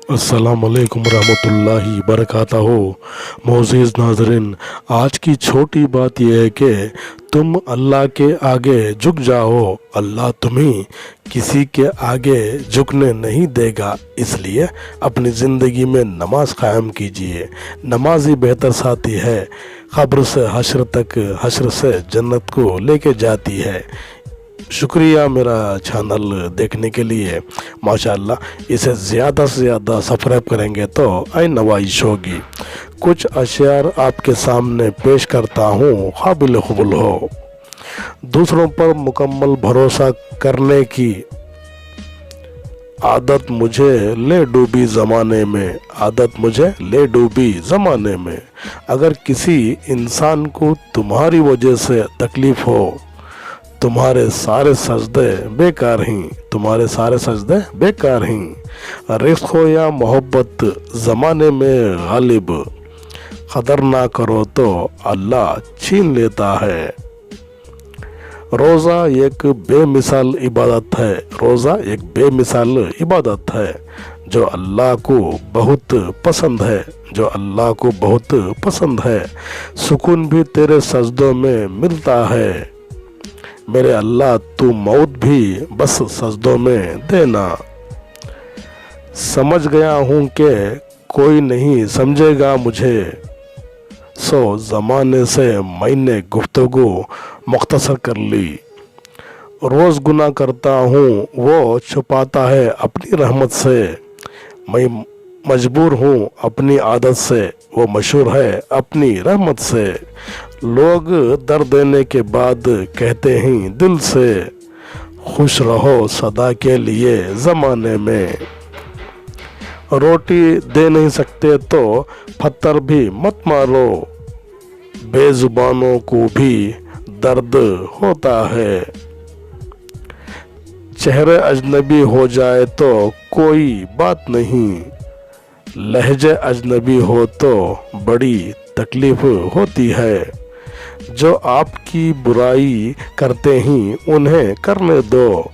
अस्सलाम वालेकुम रहमतुल्लाहि बरकातहू। मोअज़्ज़िज़ नाज़रीन, आज की छोटी बात यह है कि तुम अल्लाह के आगे झुक जाओ, अल्लाह तुम्हें किसी के आगे झुकने नहीं देगा। इसलिए अपनी ज़िंदगी में नमाज कायम कीजिए। नमाज ही बेहतर साथी है, क़ब्र से हश्र तक, हश्र से जन्नत को लेके जाती है। शुक्रिया मेरा चैनल देखने के लिए। माशाअल्लाह इसे ज़्यादा से ज़्यादा सब्सक्राइब करेंगे तो आई नवाइश होगी। कुछ अशआर आपके सामने पेश करता हूँ, काबिल कबूल हो। दूसरों पर मुकम्मल भरोसा करने की आदत मुझे ले डूबी ज़माने में, आदत मुझे ले डूबी ज़माने में। अगर किसी इंसान को तुम्हारी वजह से तकलीफ़ हो, तुम्हारे सारे सजदे बेकार ही, तुम्हारे सारे सजदे बेकार ही। रिस्क हो या मोहब्बत ज़माने में गालिब, कदर ना करो तो अल्लाह छीन लेता है। रोज़ा एक बेमिसाल इबादत है, रोज़ा एक बेमिसाल इबादत है जो अल्लाह को बहुत पसंद है, जो अल्लाह को बहुत पसंद है। सुकून भी तेरे सजदों में मिलता है। मेरे अल्लाह तू मौत भी बस सजदों में देना। समझ गया हूँ कि कोई नहीं समझेगा मुझे, सो ज़माने से मैंने गुफ्तगू मुख्तसर कर ली। रोज़ गुनाह करता हूँ, वो छुपाता है अपनी रहमत से। मैं मजबूर हूँ अपनी आदत से, वो मशहूर है अपनी रहमत से। लोग दर्द देने के बाद कहते हैं दिल से, खुश रहो सदा के लिए ज़माने में। रोटी दे नहीं सकते तो पत्थर भी मत मारो, बेजुबानों को भी दर्द होता है। चेहरे अजनबी हो जाए तो कोई बात नहीं, लहजे अजनबी हो तो बड़ी तकलीफ होती है। जो आपकी बुराई करते हैं उन्हें करने दो,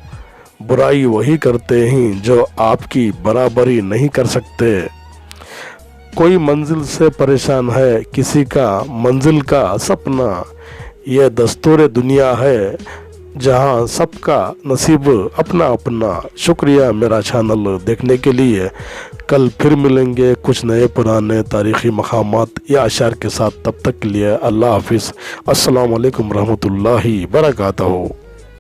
बुराई वही करते हैं जो आपकी बराबरी नहीं कर सकते। कोई मंजिल से परेशान है, किसी का मंजिल का सपना। यह दस्तूर दुनिया है जहाँ सबका नसीब अपना अपना। शुक्रिया मेरा चैनल देखने के लिए। कल फिर मिलेंगे कुछ नए पुराने तारीख़ी मकामात या अशार के साथ। तब तक के लिए अल्लाह हाफिज़। अस्सलाम वालेकुम रहमतुल्लाहि बरकातहू।